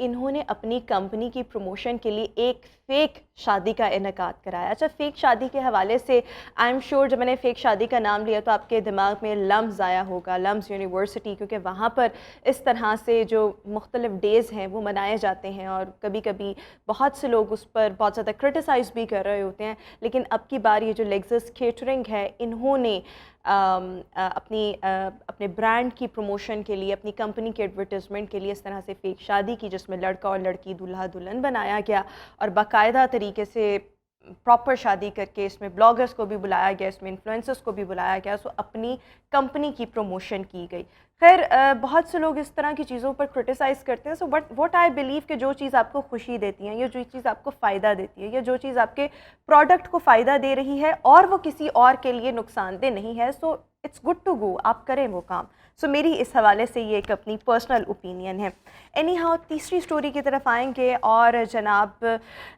انہوں نے اپنی کمپنی کی پروموشن کے لیے ایک فیک شادی کا انعقاد کرایا. اچھا, فیک شادی کے حوالے سے آئی ایم شیور جب میں نے فیک شادی کا نام لیا تو آپ کے دماغ میں لمز آیا ہوگا, لمز یونیورسٹی, کیونکہ وہاں پر اس طرح سے جو مختلف ڈیز ہیں وہ منائے جاتے ہیں اور کبھی کبھی بہت سے لوگ اس پر بہت زیادہ کرٹیسائز بھی کر رہے ہوتے ہیں. لیکن اب کی بار یہ جو لیگزس کیٹرنگ ہے, انہوں نے اپنے برانڈ کی پروموشن کے لیے, اپنی کمپنی کے ایڈورٹیزمنٹ کے لیے اس طرح سے فیک شادی کی جس میں لڑکا اور لڑکی دولہا دلہن بنایا گیا اور باقاعدہ طریقے سے پراپر شادی کر کے اس میں بلاگرز کو بھی بلایا گیا, اس میں انفلوئنسرز کو بھی بلایا گیا, سو اپنی کمپنی کی پروموشن کی گئی. خیر, بہت سے لوگ اس طرح کی چیزوں پر کرٹیسائز کرتے ہیں. سو واٹ آئی بلیو کہ جو چیز آپ کو خوشی دیتی ہے یا جو چیز آپ کو فائدہ دیتی ہے یا جو چیز آپ کے پروڈکٹ کو فائدہ دے رہی ہے اور وہ کسی اور کے لیے نقصان دہ نہیں ہے, so it's good to go, آپ کریں وہ کام. سو میری اس حوالے سے یہ ایک اپنی پرسنل اوپینین ہے. اینی ہاؤ, تیسری سٹوری کی طرف آئیں گے اور جناب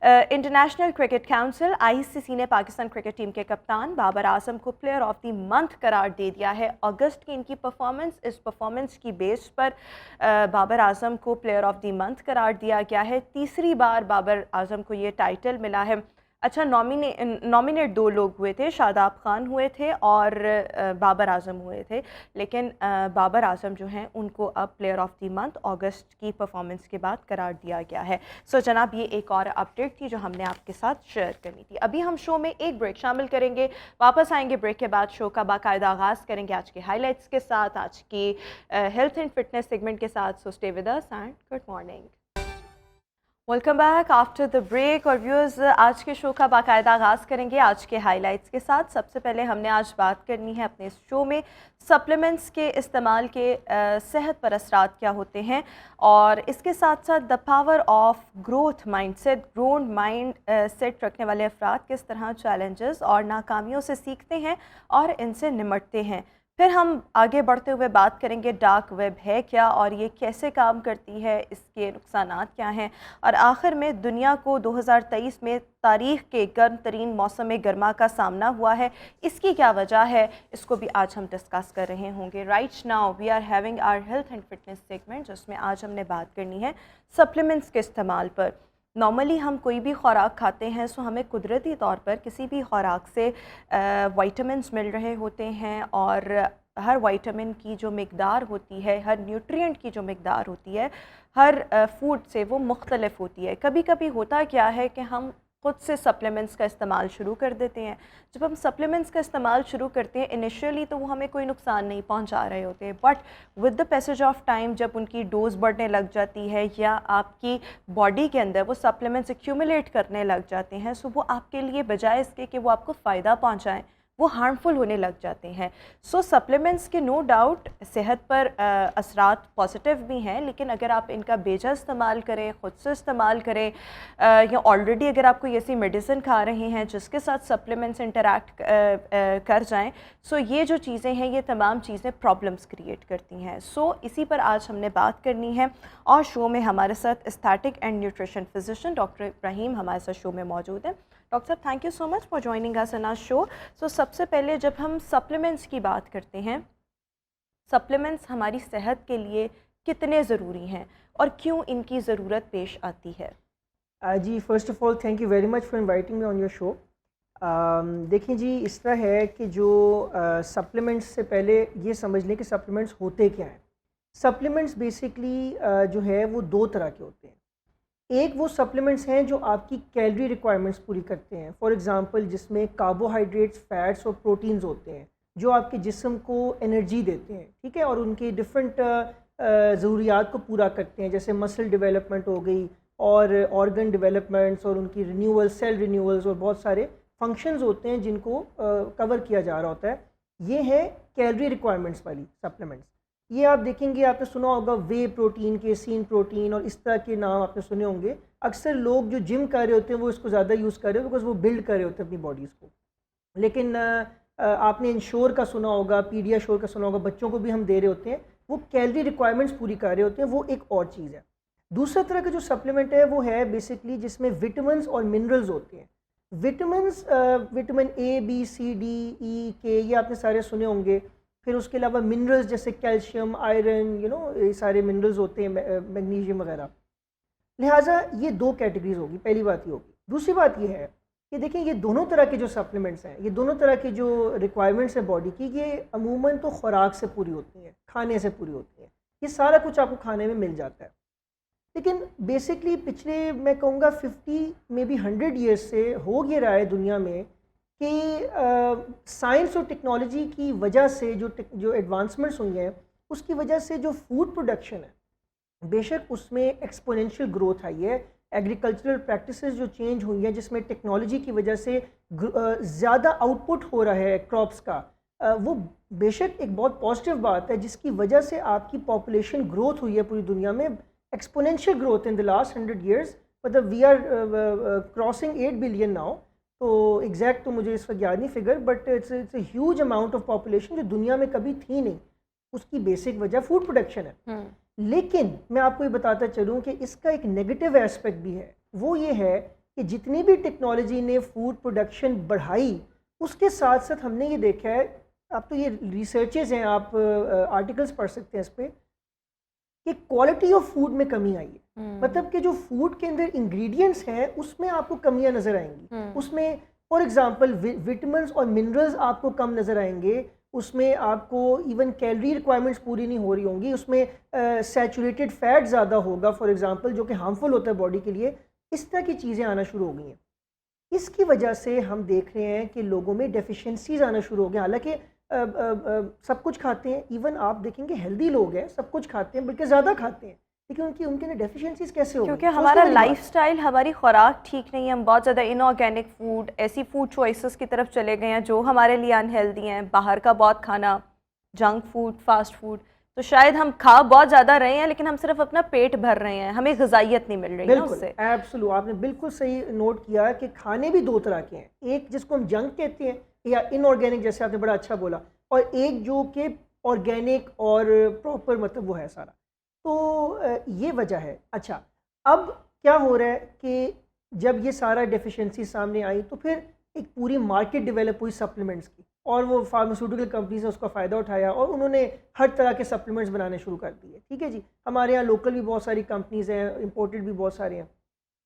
انٹرنیشنل کرکٹ کاؤنسل ICC نے پاکستان کرکٹ ٹیم کے کپتان بابر اعظم کو پلیئر آف دی منتھ قرار دے دیا ہے. اگست کی ان کی پرفارمنس, اس پرفارمنس کی بیس پر بابر اعظم کو پلیئر آف دی منتھ قرار دیا گیا ہے. تیسری بار بابر اعظم کو یہ ٹائٹل ملا ہے. اچھا, نامینیٹ دو لوگ ہوئے تھے, شاداب خان ہوئے تھے اور بابر اعظم ہوئے تھے, لیکن بابر اعظم جو ہیں ان کو اب پلیئر آف دی منتھ اگست کی پرفارمنس کے بعد قرار دیا گیا ہے. سو جناب, یہ ایک اور اپڈیٹ تھی جو ہم نے آپ کے ساتھ شیئر کرنی تھی. ابھی ہم شو میں ایک بریک شامل کریں گے, واپس آئیں گے بریک کے بعد شو کا باقاعدہ آغاز کریں گے آج کے ہائی لائٹس کے ساتھ, آج کی ہیلتھ اینڈ فٹنس سیگمنٹ کے ساتھ. So stay with us and good morning. Welcome back after the break. اور ویورز, آج کے شو کا باقاعدہ آغاز کریں گے آج کے ہائی لائٹس کے ساتھ. سب سے پہلے ہم نے آج بات کرنی ہے اپنے اس شو میں سپلیمنٹس کے استعمال کے صحت پر اثرات کیا ہوتے ہیں, اور اس کے ساتھ ساتھ the power of growth mindset, grown mindset رکھنے والے افراد کس طرح چیلنجز اور ناکامیوں سے سیکھتے ہیں اور ان سے نمٹتے ہیں. پھر ہم آگے بڑھتے ہوئے بات کریں گے ڈارک ویب ہے کیا اور یہ کیسے کام کرتی ہے, اس کے نقصانات کیا ہیں, اور آخر میں دنیا کو 2023 میں تاریخ کے گرم ترین موسم گرما کا سامنا ہوا ہے, اس کی کیا وجہ ہے, اس کو بھی آج ہم ڈسکس کر رہے ہوں گے. Right now we are having our health and fitness segment, جس میں آج ہم نے بات کرنی ہے سپلیمنٹس کے استعمال پر. نارملی ہم کوئی بھی خوراک کھاتے ہیں سو ہمیں قدرتی طور پر کسی بھی خوراک سے وائٹامنس مل رہے ہوتے ہیں, اور ہر وائٹامن کی جو مقدار ہوتی ہے, ہر نیوٹرینٹ کی جو مقدار ہوتی ہے ہر فوڈ سے وہ مختلف ہوتی ہے. کبھی کبھی ہوتا کیا ہے کہ ہم خود سے سپلیمنٹس کا استعمال شروع کر دیتے ہیں. جب ہم سپلیمنٹس کا استعمال شروع کرتے ہیں انیشیلی تو وہ ہمیں کوئی نقصان نہیں پہنچا رہے ہوتے ہیں, but with the passage of time جب ان کی ڈوز بڑھنے لگ جاتی ہے یا آپ کی باڈی کے اندر وہ سپلیمنٹس ایکیومولیٹ کرنے لگ جاتے ہیں, سو وہ آپ کے لیے بجائے اس کے کہ وہ آپ کو فائدہ پہنچائیں وہ ہارمفل ہونے لگ جاتے ہیں. سو سپلیمنٹس کے نو ڈاؤٹ صحت پر اثرات پازیٹیو بھی ہیں, لیکن اگر آپ ان کا بیجا استعمال کریں, خود سے استعمال کریں, یا آلریڈی اگر آپ کوئی ایسی میڈیسن کھا رہے ہیں جس کے ساتھ سپلیمنٹس انٹریکٹ کر جائیں, سو یہ جو چیزیں ہیں یہ تمام چیزیں پرابلمس کریٹ کرتی ہیں. سو اسی پر آج ہم نے بات کرنی ہے, اور شو میں ہمارے ساتھ aesthetic and nutrition physician doctor Ibrahim ہمارے ساتھ شو میں موجود ہیں. ڈاکٹر صاحب, thank you so much for joining us in our show. So سب سے پہلے جب ہم سپلیمنٹس کی بات کرتے ہیں, سپلیمنٹس ہماری صحت کے لیے کتنے ضروری ہیں اور کیوں ان کی ضرورت پیش آتی ہے؟ جی, first of all thank you very much for inviting me on your show. دیکھیں جی, اس طرح ہے کہ جو سپلیمنٹس سے پہلے یہ سمجھ لیں کہ سپلیمنٹس ہوتے کیا ہیں. سپلیمنٹس بیسکلی جو ہے وہ دو طرح کے ہوتے ہیں. ایک وہ سپلیمنٹس ہیں جو آپ کی کیلری ریکوائرمنٹس پوری کرتے ہیں, فار ایگزامپل جس میں کاربوہائیڈریٹس, فیٹس اور پروٹینز ہوتے ہیں جو آپ کے جسم کو انرجی دیتے ہیں, ٹھیک ہے, اور ان کی ڈفرینٹ ضروریات کو پورا کرتے ہیں, جیسے مسل ڈیولپمنٹ ہو گئی اور آرگن ڈیولپمنٹس اور ان کی رینیول, سیل رینیولز اور بہت سارے فنکشنز ہوتے ہیں جن کو کور کیا جا رہا ہوتا ہے. یہ ہے کیلری ریکوائرمنٹس والی سپلیمنٹس. یہ آپ دیکھیں گے, آپ نے سنا ہوگا وے پروٹین, کیسین پروٹین اور اس طرح کے نام آپ نے سنے ہوں گے. اکثر لوگ جو جم کر رہے ہوتے ہیں وہ اس کو زیادہ یوز کر رہے ہیں بیکاز وہ بلڈ کر رہے ہوتے ہیں اپنی باڈیز کو. لیکن آپ نے انشور کا سنا ہوگا, پیڈیا شور کا سنا ہوگا, بچوں کو بھی ہم دے رہے ہوتے ہیں, وہ کیلری ریکوائرمنٹس پوری کر رہے ہوتے ہیں, وہ ایک اور چیز ہے. دوسرا طرح کا جو سپلیمنٹ ہے وہ ہے بیسکلی جس میں وٹامنس اور منرلز ہوتے ہیں. Vitamins, vitamin A, B, C, D, E, K, یہ آپ نے سارے سنے ہوں گے. پھر اس کے علاوہ منرلز جیسے کیلشیم, آئرن, یہ سارے منرلز ہوتے ہیں, میگنیشیم وغیرہ. لہٰذا یہ دو کیٹیگریز ہوگی، پہلی بات یہ ہوگی. دوسری بات یہ ہے کہ دیکھیں یہ دونوں طرح کے جو سپلیمنٹس ہیں، یہ دونوں طرح کی جو ریکوائرمنٹس ہیں باڈی کی، یہ عموماً تو خوراک سے پوری ہوتی ہیں، کھانے سے پوری ہوتی ہیں. یہ سارا کچھ آپ کو کھانے میں مل جاتا ہے. لیکن بیسکلی پچھلے میں کہوں گا 50 میں بھی 100 ایئرس سے ہو یہ رہا ہے دنیا میں کہ سائنس اور ٹیکنالوجی کی وجہ سے جو ایڈوانسمنٹس ہوئی ہیں اس کی وجہ سے جو فوڈ پروڈکشن ہے بے شک اس میں ایکسپونینشیل گروتھ آئی ہے. ایگریکلچرل پریکٹسز جو چینج ہوئی ہیں جس میں ٹیکنالوجی کی وجہ سے زیادہ آؤٹ پٹ ہو رہا ہے کراپس کا، وہ بے شک ایک بہت پازیٹیو بات ہے جس کی وجہ سے آپ کی پاپولیشن گروتھ ہوئی ہے پوری دنیا میں. Exponential growth in the last 100 years, مطلب we are crossing 8 billion now. تو ایگزیکٹ تو مجھے اس وقت یاد نہیں figure, but it's a huge amount of population جو دنیا میں کبھی تھی نہیں. اس کی بیسک وجہ فوڈ پروڈکشن ہے. لیکن میں آپ کو یہ بتاتا چلوں کہ اس کا ایک نیگیٹو ایسپیکٹ بھی ہے. وہ یہ ہے کہ جتنی بھی ٹیکنالوجی نے فوڈ پروڈکشن بڑھائی اس کے ساتھ ساتھ ہم نے یہ دیکھا ہے، اب تو یہ ریسرچز ہیں، آپ آرٹیکلس پڑھ سکتے ہیں اس پہ، کہ کوالٹی آف فوڈ میں کمی آئی ہے. مطلب کہ جو فوڈ کے اندر انگریڈینٹس ہیں اس میں آپ کو کمیاں نظر آئیں گی. اس میں فار ایگزامپل وٹامنس اور منرلز آپ کو کم نظر آئیں گے. اس میں آپ کو ایون کیلری ریکوائرمنٹس پوری نہیں ہو رہی ہوں گی. اس میں سیچوریٹڈ فیٹ زیادہ ہوگا فار ایگزامپل، جو کہ ہارمفل ہوتا ہے باڈی کے لیے. اس طرح کی چیزیں آنا شروع ہو گئی ہیں. اس کی وجہ سے ہم دیکھ رہے ہیں کہ لوگوں میں ڈیفیشنسیز آنا شروع ہو گئے. حالانکہ سب کچھ کھاتے ہیں، ایون آپ دیکھیں گے ہیلدی لوگ ہیں، سب کچھ کھاتے ہیں بلکہ زیادہ کھاتے ہیں، لیکن ان کے ڈیفیشنسیز کیسے ہو گئی؟ کیونکہ ہمارا لائف سٹائل، ہماری خوراک ٹھیک نہیں ہے. ہم بہت زیادہ ان آرگینک فوڈ، ایسی فوڈ چوائسیز کی طرف چلے گئے ہیں جو ہمارے لیے انہیلدی ہیں. باہر کا بہت کھانا، جنک فوڈ، فاسٹ فوڈ، تو شاید ہم کھا بہت زیادہ رہے ہیں لیکن ہم صرف اپنا پیٹ بھر رہے ہیں، ہمیں غذائیت نہیں مل رہی ہے اس سے. ایبسولو، آپ نے بالکل صحیح نوٹ کیا کہ کھانے بھی دو طرح کے ہیں. ایک جس کو ہم جنک کہتے ہیں یا ان آرگینک، جیسے آپ نے بڑا اچھا بولا، اور ایک جو کہ آرگینک اور پراپر، مطلب وہ ہے سارا. تو یہ وجہ ہے. اچھا، اب کیا ہو رہا ہے کہ جب یہ سارا ڈیفیشنسی سامنے آئی تو پھر ایک پوری مارکیٹ ڈیولپ ہوئی سپلیمنٹس کی، اور وہ فارماسیوٹیکل کمپنیز نے اس کا فائدہ اٹھایا اور انہوں نے ہر طرح کے سپلیمنٹس بنانے شروع کر دیے. ٹھیک ہے جی، ہمارے یہاں لوکل بھی بہت ساری کمپنیز ہیں، امپورٹڈ بھی بہت سارے ہیں.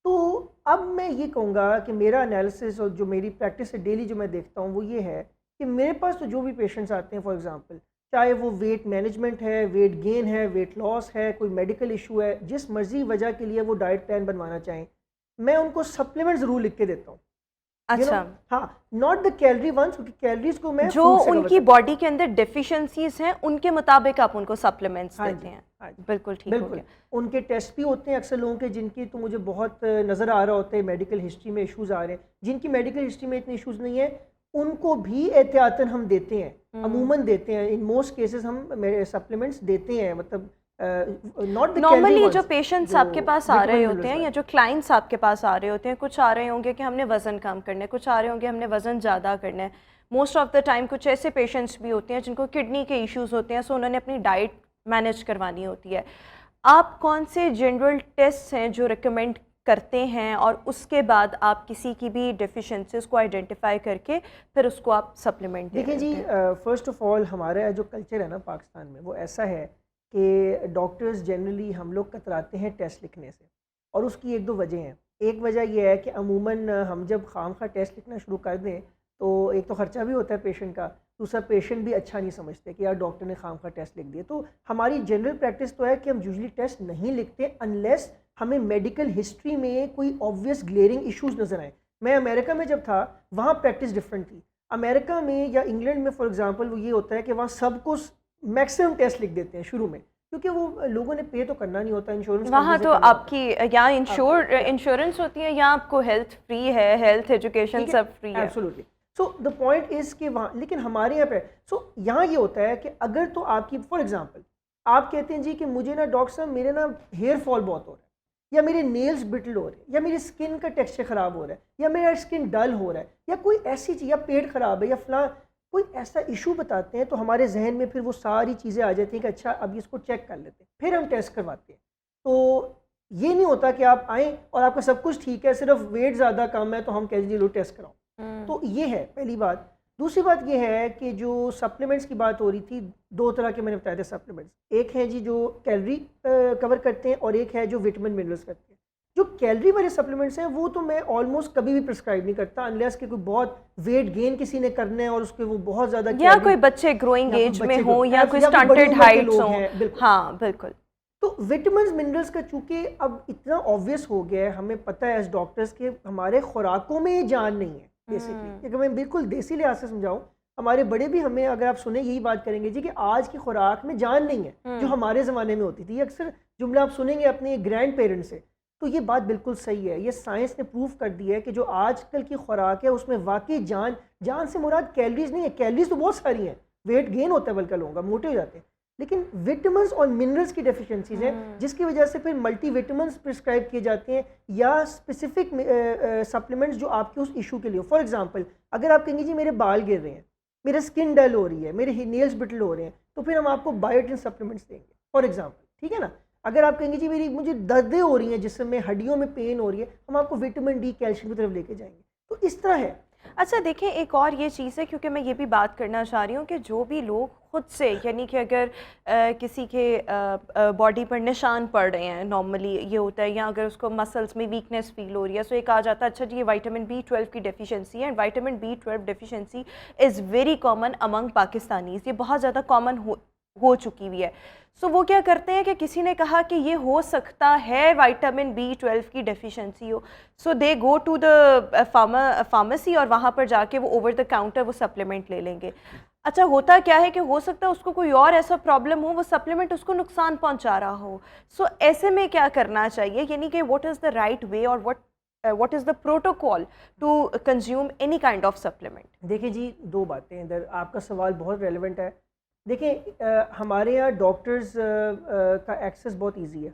تو اب میں یہ کہوں گا کہ میرا انالیسس اور جو میری پریکٹس ہے ڈیلی جو میں دیکھتا ہوں وہ یہ ہے کہ میرے پاس تو جو بھی پیشنٹس آتے ہیں فار ایگزامپل، چاہے وہ ویٹ مینجمنٹ ہے، ویٹ گین ہے، ویٹ لاس ہے، کوئی میڈیکل ایشو ہے، جس مرضی وجہ کے لیے وہ ڈائٹ پلان بنوانا چاہیں، میں ان کو سپلیمنٹ ضرور لکھ کے دیتا ہوں. اچھا، ہاں، ناٹ دا کیلری ونس، کیونکہ کیلریز کو میں جو ان کی باڈی کے اندر ڈیفیشنسیز ہیں ان کے مطابق آپ ان کو سپلیمنٹس دیتے ہیں. بالکل ٹھیک ہو گیا. ان کے ٹیسٹ بھی ہوتے ہیں اکثر لوگوں کے جن کی تو مجھے بہت نظر آ رہا ہوتا ہے میڈیکل ہسٹری میں ایشوز آ رہے ہیں. جن کی میڈیکل ہسٹری میں اتنے ایشوز نہیں ہیں ان کو بھی احتیاطاً ہم دیتے ہیں، عموماً دیتے ہیں. ان موسٹ کیسز ہم سپلیمنٹس دیتے ہیں. مطلب نارملی جو پیشنٹس آپ کے پاس آ رہے ہوتے ہیں یا جو کلائنٹس آپ کے پاس آ رہے ہوتے ہیں، کچھ آ رہے ہوں گے کہ ہم نے وزن کم کرنا ہے، کچھ آ رہے ہوں گے ہم نے وزن زیادہ کرنا ہے. موسٹ آف دا ٹائم کچھ ایسے پیشنٹس بھی ہوتے ہیں جن کو کڈنی کے ایشوز ہوتے ہیں، سو انہوں نے اپنی ڈائٹ مینیج کروانی ہوتی ہے. آپ کون سے جنرل ٹیسٹ ہیں جو ریکمینڈ کرتے ہیں اور اس کے بعد آپ کسی کی بھی ڈیفیشنسیز کو آئیڈینٹیفائی کر کے پھر اس کو آپ سپلیمنٹ دیں؟ دیکھیں جی، فرسٹ آف آل ہمارا جو کلچر ہے نا پاکستان میں، وہ ایسا ہے کہ ڈاکٹرز جنرلی ہم لوگ کتراتے ہیں ٹیسٹ لکھنے سے، اور اس کی ایک دو وجہ ہیں. ایک وجہ یہ ہے کہ عموماً ہم جب خام خواہ ٹیسٹ لکھنا شروع کر دیں تو ایک تو خرچہ بھی ہوتا ہے پیشنٹ کا، دوسرا پیشنٹ بھی اچھا نہیں سمجھتے کہ یار ڈاکٹر نے خام خواہ ٹیسٹ لکھ دیے. تو ہماری جنرل پریکٹس تو ہے کہ ہم یوزلی ٹیسٹ نہیں لکھتے انلیس ہمیں میڈیکل ہسٹری میں کوئی آبویس گلیئرنگ ایشوز نظر آئیں. میں امریکہ میں جب تھا وہاں پریکٹس ڈفرینٹ تھی. امریکہ میں یا انگلینڈ میں فار ایگزامپل وہ یہ ہوتا ہے کہ وہاں سب کو میکسیمم ٹیسٹ لکھ دیتے ہیں شروع میں، کیونکہ وہ لوگوں نے پے تو کرنا نہیں ہوتا. انشورنس وہاں تو آپ کی یا انشورنس ہوتی ہے یا آپ کو ہیلتھ فری ہے، ہیلتھ ایجوکیشن سب فری ہے. Absolutely. So the point is کہ وہاں، لیکن ہمارے یہاں پہ یہاں یہ ہوتا ہے کہ اگر تو آپ کی فار ایگزامپل آپ کہتے ہیں جی کہ مجھے نا ڈاکٹر صاحب میرے نا ہیئر فال بہت ہو رہا ہے، یا میرے نیلز برٹل ہو رہے ہیں، یا میری اسکن کا ٹیکسچر خراب ہو رہا ہے، یا میرا اسکن ڈل ہو رہا ہے، یا کوئی ایسی چیز، یا پیٹ خراب ہے، یا فلاں کوئی ایسا ایشو بتاتے ہیں، تو ہمارے ذہن میں پھر وہ ساری چیزیں آ جاتی ہیں کہ اچھا اب اس کو چیک کر لیتے ہیں، پھر ہم ٹیسٹ کرواتے ہیں. تو یہ نہیں ہوتا کہ آپ آئیں اور آپ کا سب کچھ ٹھیک ہے، صرف ویٹ زیادہ کم ہے تو ہم کہہ دیجیے لو ٹیسٹ کراؤ. تو یہ ہے پہلی بات. دوسری بات یہ ہے کہ جو سپلیمنٹس کی بات ہو رہی تھی، دو طرح کے میں نے بتایا تھا سپلیمنٹس. ایک ہے جی جو کیلری کور کرتے ہیں، اور ایک ہے جو وٹامن منرلس کرتے ہیں. جو کیلری والے سپلیمنٹس ہیں وہ تو میں آلموسٹ کبھی بھی پرسکرائب نہیں کرتا انلیس کہ کوئی بہت ویٹ گین کسی نے کرنا ہے اور اس کے وہ بہت زیادہ یا کوئی بچے گروئنگ ایج میں ہوں یا کوئی بڑی سٹنٹڈ عمر کے ہائٹس لوگ ہوں. ہیں. بالکل. ہاں بالکل. تو وٹامنز منرلس کا چونکہ اب اتنا آبویس ہو گیا ہے, ہمیں پتہ ہے ایز ڈاکٹرس کہ ہمارے خوراکوں میں یہ جان نہیں ہے بیسکلی. اگر میں بالکل دیسی لحاظ سے سمجھاؤں, ہمارے بڑے بھی ہمیں اگر آپ سنیں یہی بات کریں گے جی کہ آج کی خوراک میں جان نہیں ہے جو ہمارے زمانے میں ہوتی تھی. یہ اکثر جملہ آپ سنیں گے اپنے گرینڈ پیرنٹس سے, تو یہ بات بالکل صحیح ہے. یہ سائنس نے پروف کر دی ہے کہ جو آج کل کی خوراک ہے اس میں واقعی جان سے مراد کیلریز نہیں ہے. کیلریز تو بہت ساری ہیں, ویٹ گین ہوتا ہے بلکہ لوگوں کا, موٹے ہو جاتے ہیں, لیکن وٹامنز اور منرلس کی ڈیفیشنسیز ہیں جس کی وجہ سے پھر ملٹی وٹامنز پرسکرائب کیے جاتے ہیں یا اسپیسیفک سپلیمنٹس جو آپ کے اس ایشو کے لیے ہو. فار ایگزامپل اگر آپ کہیں گے جی میرے بال گر رہے ہیں, میرے اسکن ڈل ہو رہی ہے, میرے نیلز بٹل ہو رہے ہیں, تو پھر ہم آپ کو بایوٹن سپلیمنٹس دیں گے فار ایگزامپل, ٹھیک ہے نا. اگر آپ کہیں گے جی مجھے دردیں ہو رہی ہیں جسم میں, ہڈیوں میں پین ہو رہی ہے, ہم آپ کو وٹامن ڈی کیلشیم کی طرف لے کے جائیں گے. تو اس طرح ہے. اچھا دیکھیں ایک اور یہ چیز ہے کیونکہ میں یہ بھی بات کرنا چاہ رہی ہوں کہ جو بھی لوگ خود سے یعنی کہ اگر کسی کے باڈی پر نشان پڑ رہے ہیں, نارملی یہ ہوتا ہے, یا اگر اس کو مسلس میں ویکنیس فیل ہو رہی ہے, سو یہ کہا جاتا ہے اچھا جی یہ وائٹامن B12 کی ڈیفیشنسی ہے. And vitamin B12 deficiency is very common among Pakistanis, یہ بہت زیادہ کامن ہو چکی ہوئی ہے. سو وہ کیا کرتے ہیں کہ کسی نے کہا کہ یہ ہو سکتا ہے وائٹامن B12 کی ڈیفیشنسی ہو, so they go to the pharmacy اور وہاں پر جا کے وہ اوور دا کاؤنٹر وہ سپلیمنٹ لے لیں گے. اچھا ہوتا کیا ہے کہ ہو سکتا ہے اس کو کوئی اور ایسا پرابلم ہو, وہ سپلیمنٹ اس کو نقصان پہنچا رہا ہو. سو ایسے میں کیا کرنا چاہیے, یعنی کہ what is the right way اور what is the protocol to consume any kind of supplement. دیکھیں جی دو باتیں ادھر, آپ کا سوال بہت ریلیونٹ ہے. دیکھیں ہمارے یہاں ڈاکٹرز کا ایکسیس بہت ایزی ہے,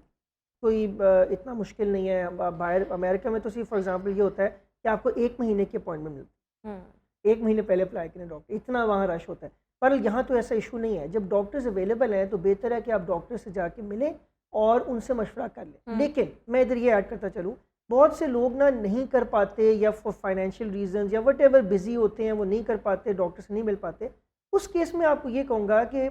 کوئی اتنا مشکل نہیں ہے. باہر امریکہ میں تو صرف فار ایگزامپل یہ ہوتا ہے کہ آپ کو 1 مہینے کی اپوائنٹمنٹ ملتی ہے, 1 مہینے پہلے اپلائی کریں ڈاکٹر, اتنا وہاں رش ہوتا ہے. پر یہاں تو ایسا ایشو نہیں ہے. جب ڈاکٹرز اویلیبل ہیں تو بہتر ہے کہ آپ ڈاکٹر سے جا کے ملیں اور ان سے مشورہ کر لیں. لیکن میں ادھر یہ ایڈ کرتا چلوں, بہت سے لوگ نہیں کر پاتے یا فار فائنینشیل ریزنز یا وٹ ایور بزی ہوتے ہیں, وہ نہیں کر پاتے, ڈاکٹر سے نہیں مل پاتے. اس کیس میں آپ کو یہ کہوں گا کہ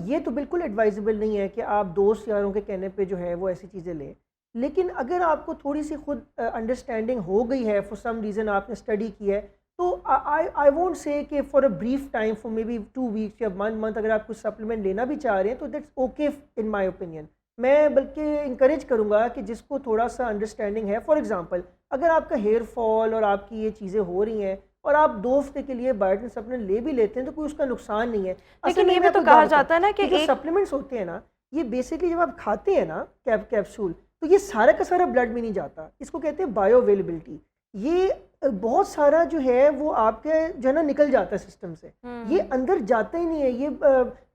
یہ تو بالکل ایڈوائزبل نہیں ہے کہ آپ دوست یاروں کے کہنے پہ جو ہے وہ ایسی چیزیں لیں. لیکن اگر آپ کو تھوڑی سی خود انڈرسٹینڈنگ ہو گئی ہے, فار سم ریزن آپ نے اسٹڈی کی ہے, تو آئی won't say that for a brief time, for maybe 2 weeks یا 1 منتھ اگر آپ کچھ سپلیمنٹ لینا بھی چاہ رہے ہیں تو that's okay in my opinion. میں بلکہ انکریج کروں گا کہ جس کو تھوڑا سا انڈرسٹینڈنگ ہے, فار ایگزامپل اگر آپ کا ہیئر فال اور آپ کی یہ چیزیں ہو رہی ہیں اور آپ 2 ہفتے کے لیے بایوٹن سپلیمنٹ لے بھی لیتے ہیں تو کوئی اس کا نقصان نہیں ہے. لیکن یہ بھی تو کہا جاتا ہے نا کہ جو سپلیمنٹس ہوتے ہیں نا, یہ بیسکلی جب آپ کھاتے ہیں نا کیپسول, تو یہ سارا کا سارا بلڈ میں نہیں جاتا. اس کو کہتے ہیں بایو اویلیبلٹی. یہ بہت سارا جو ہے وہ آپ کے جو ہے نا نکل جاتا ہے سسٹم سے, یہ اندر جاتا ہی نہیں ہے. یہ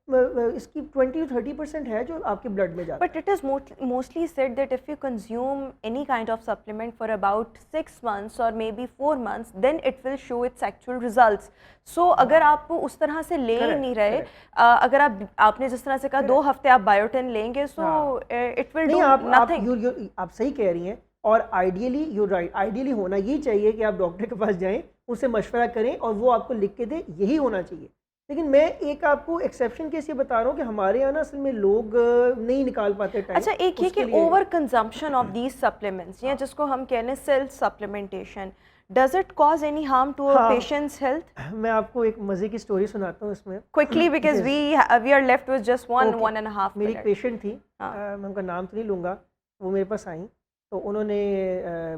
اس کی 20-30% ہے جو آپ کے بلڈ میں جاتا ہے. But it is mostly said that if you consume any kind of supplement for about 6 months or maybe 4 months, then it will show its actual results. So اگر آپ اس طرح سے لے ہی نہیں رہے, اگر آپ نے جس طرح سے کہا 2 ہفتے آپ بایوٹن لیں گے, so it will do nothing. آپ صحیح کہہ رہی ہیں, اور آئیڈیلی یو رائٹ, آئیڈیلی ہونا یہ چاہیے کہ آپ ڈاکٹر کے پاس جائیں, اس سے مشورہ کریں اور وہ آپ کو لکھ کے دے, یہی ہونا چاہیے. لیکن میں ایک آپ کو ایکسیپشن کیس یہ بتا رہا ہوں کہ ہمارے یہاں نا اصل میں لوگ نہیں نکال پاتے ٹائم. اچھا ایک یہ کہ over consumption of these supplements, یا جس کو ہم کہنے self supplementation, does it cause any harm to patients health? میں آپ کو ایک مزے کی سٹوری سناتا ہوں اس میں quickly, because we are left with just 1.5 میری ایک پیشنٹ تھی, میں ان کا نام تو نہیں لوں گا, وہ میرے پاس آئیں تو انہوں نے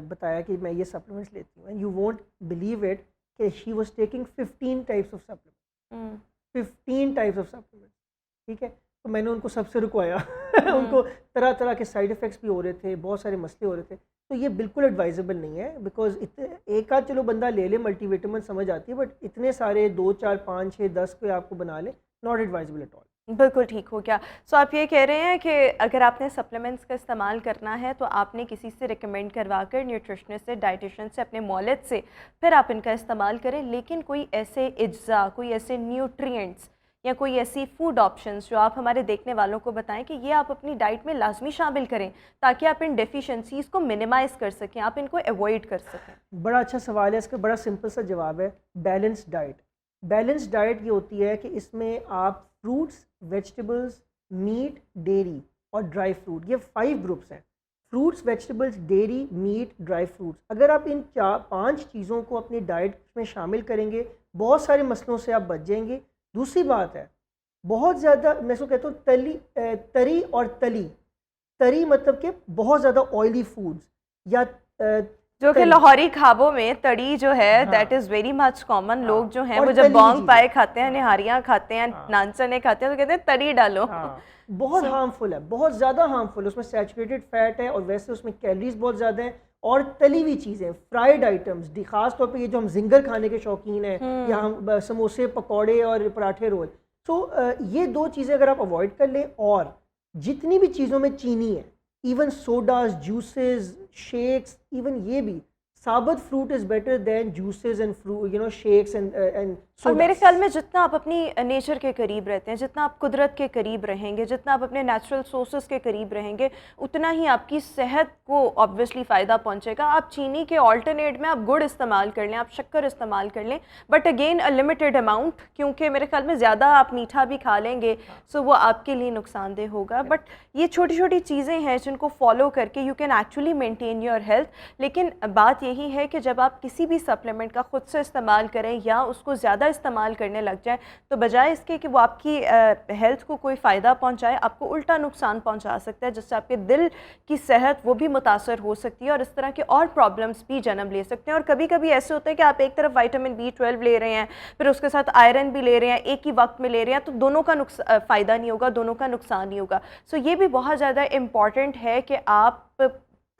بتایا کہ میں یہ سپلیمنٹس لیتی ہوں, and you won't believe it کہ she was taking 15 types of supplement, 15 types of supplement. ٹھیک ہے, تو میں نے ان کو سب سے رکوایا. ان کو طرح طرح کے سائڈ افیکٹس بھی ہو رہے تھے, بہت سارے مسئلے ہو رہے تھے. تو یہ بالکل ایڈوائزبل نہیں ہے, بیکاز ایک آدھ چلو بندہ لے لے, ملٹی وٹامن سمجھ آتی ہے, بٹ اتنے سارے 2 4 5 6 10 کوئی آپ کو بنا لے, ناٹ ایڈوائزبل ایٹ آل. بالکل ٹھیک ہو گیا. سو آپ یہ کہہ رہے ہیں کہ اگر آپ نے سپلیمنٹس کا استعمال کرنا ہے تو آپ نے کسی سے ریکمینڈ کروا کر, نیوٹریشنسٹ سے, ڈائٹیشین سے, اپنے مولد سے, پھر آپ ان کا استعمال کریں. لیکن کوئی ایسے اجزاء, کوئی ایسے نیوٹرینٹس یا کوئی ایسی فوڈ آپشنس جو آپ ہمارے دیکھنے والوں کو بتائیں کہ یہ آپ اپنی ڈائٹ میں لازمی شامل کریں تاکہ آپ ان ڈیفیشنسیز کو منیمائز کر سکیں, آپ ان کو ایوائڈ کر سکیں. بڑا اچھا سوال ہے, اس کا بڑا سمپل سا جواب ہے, بیلنس ڈائٹ. بیلنس ڈائٹ یہ ہوتی ہے کہ اس میں آپ فروٹس, ویجیٹیبلز, میٹ, ڈیری اور ڈرائی فروٹ, یہ 5 گروپس ہیں. Fruits vegetables dairy meat dry fruits. اگر آپ ان 5 چیزوں کو اپنی ڈائٹ میں شامل کریں گے بہت سارے مسئلوں سے آپ بچ جائیں گے. دوسری بات ہے بہت زیادہ میں اس کو کہتا ہوں تری اور تری مطلب کہ بہت زیادہ آئلی فوڈز یا جو کہ لاہوری خوابوں میں تڑی جو ہے that is very much common. لوگ جو ہیں وہ جب بونگ پائے کھاتے ہیں, نہاریاں کھاتے ہیں, نان چنے کھاتے ہیں تو کہتے ہیں تڑی ڈالو. بہت ہارمفل ہے, بہت زیادہ ہارمفل ہے. اس میں سیچوریٹڈ فیٹ ہے اور ویسے اس میں کیلریز بہت زیادہ ہیں. اور تلی ہوئی چیزیں, فرائیڈ آئٹمس, خاص طور پہ یہ جو ہم زنگر کھانے کے شوقین ہیں یا ہم سموسے پکوڑے اور پراٹھے رول, تو یہ 2 چیزیں اگر آپ اوائڈ کر لیں, اور جتنی بھی چیزوں میں چینی ہے, ایون سوڈاز, جوسز, شیکس, ایون یہ بھی ثابت fruit is better than juices and shakes and اور میرے خیال میں جتنا آپ اپنی نیچر کے قریب رہتے ہیں, جتنا آپ قدرت کے قریب رہیں گے, جتنا آپ اپنے نیچرل سورسز کے قریب رہیں گے, اتنا ہی آپ کی صحت کو آبویسلی فائدہ پہنچے گا. آپ چینی کے آلٹرنیٹ میں آپ گڑ استعمال کر لیں, آپ شکر استعمال کر لیں, but again a limited amount, کیونکہ میرے خیال میں زیادہ آپ میٹھا بھی کھا لیں گے سو وہ آپ کے لیے نقصان دہ ہوگا. بٹ یہ چھوٹی چھوٹی چیزیں ہیں جن کو فالو کر کے you can actually maintain your health. لیکن بات یہی ہے کہ جب آپ کسی بھی سپلیمنٹ کا خود سے استعمال کریں یا اس کو زیادہ استعمال کرنے لگ جائیں تو بجائے اس کے کہ وہ آپ کی ہیلتھ کو کوئی فائدہ پہنچائے, آپ کو الٹا نقصان پہنچا سکتا ہے, جس سے آپ کے دل کی صحت وہ بھی متاثر ہو سکتی ہے اور اس طرح کے اور پرابلمس بھی جنم لے سکتے ہیں. اور کبھی کبھی ایسے ہوتا ہے کہ آپ ایک طرف وائٹامن B12 لے رہے ہیں, پھر اس کے ساتھ آئرن بھی لے رہے ہیں, ایک ہی وقت میں لے رہے ہیں, تو دونوں کا فائدہ نہیں ہوگا, دونوں کا نقصان نہیں ہوگا. سو یہ بھی بہت زیادہ امپورٹنٹ ہے کہ آپ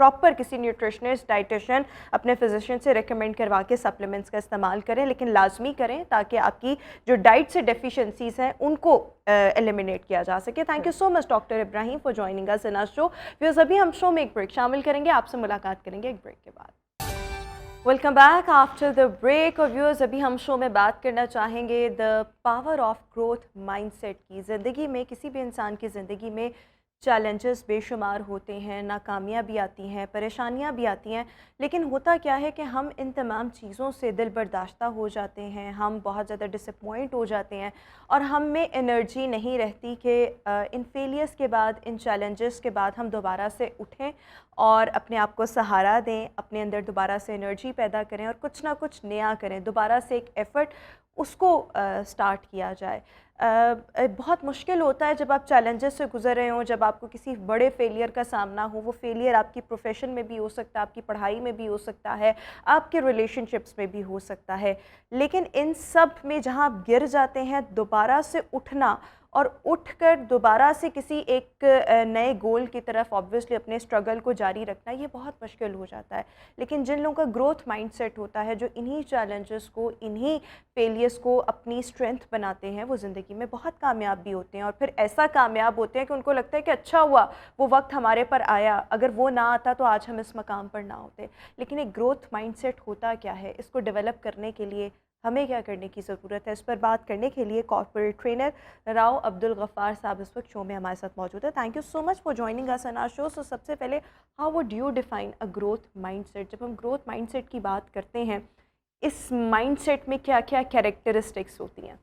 پراپر کسی نیوٹریشنسٹ, ڈائٹیشین, اپنے فزیشین سے ریکمینڈ کروا کے سپلیمنٹس کا استعمال کریں, لیکن لازمی کریں تاکہ آپ کی جو ڈائٹ سے ڈیفیشنسیز ہیں ان کو ایلیمینیٹ کیا جا سکے. Thank you so much doctor Ibrahim for joining us in our show. Viewers ابھی ہم شو میں ایک بریک شامل کریں گے, آپ سے ملاقات کریں گے ایک بریک کے بعد. Welcome back after the break. اور ویورز ابھی ہم شو میں بات کرنا چاہیں گے the power of growth mindset کی. زندگی میں, کسی بھی انسان کی زندگی میں چیلنجز بے شمار ہوتے ہیں, ناکامیاں بھی آتی ہیں, پریشانیاں بھی آتی ہیں, لیکن ہوتا کیا ہے کہ ہم ان تمام چیزوں سے دل برداشتہ ہو جاتے ہیں, ہم بہت زیادہ ڈس اپوائنٹ ہو جاتے ہیں اور ہم میں انرجی نہیں رہتی کہ ان فیلیئرس کے بعد, ان چیلنجز کے بعد ہم دوبارہ سے اٹھیں اور اپنے آپ کو سہارا دیں, اپنے اندر دوبارہ سے انرجی پیدا کریں اور کچھ نہ کچھ نیا کریں, دوبارہ سے ایک ایفرٹ اس کو سٹارٹ کیا جائے. بہت مشکل ہوتا ہے جب آپ چیلنجز سے گزر رہے ہوں, جب آپ کو کسی بڑے فیلئر کا سامنا ہو. وہ فیلئر آپ کی پروفیشن میں بھی ہو سکتا ہے, آپ کی پڑھائی میں بھی ہو سکتا ہے, آپ کے ریلیشن شپس میں بھی ہو سکتا ہے. لیکن ان سب میں جہاں آپ گر جاتے ہیں, دوبارہ سے اٹھنا اور اٹھ کر دوبارہ سے کسی ایک نئے گول کی طرف آبویسلی اپنے اسٹرگل کو جاری رکھنا, یہ بہت مشکل ہو جاتا ہے. لیکن جن لوگوں کا گروتھ مائنڈ سیٹ ہوتا ہے, جو انہی چیلنجز کو, انہی فیلیئرس کو اپنی اسٹرینتھ بناتے ہیں, وہ زندگی میں بہت کامیاب بھی ہوتے ہیں. اور پھر ایسا کامیاب ہوتے ہیں کہ ان کو لگتا ہے کہ اچھا ہوا وہ وقت ہمارے پر آیا, اگر وہ نہ آتا تو آج ہم اس مقام پر نہ ہوتے. لیکن ایک گروتھ مائنڈ سیٹ ہوتا کیا ہے, اس کو ڈیولپ کرنے کے لیے ہمیں کیا کرنے کی ضرورت ہے, اس پر بات کرنے کے لیے کارپوریٹ ٹرینر راؤ عبدالغفار صاحب اس وقت شو میں ہمارے ساتھ موجود ہے. Thank you so much for joining us in our show. So سب سے پہلے how would you define a growth mindset? جب ہم گروتھ مائنڈ سیٹ کی بات کرتے ہیں, اس مائنڈ سیٹ میں کیا کیا کیریکٹرسٹکس ہوتی ہیں؟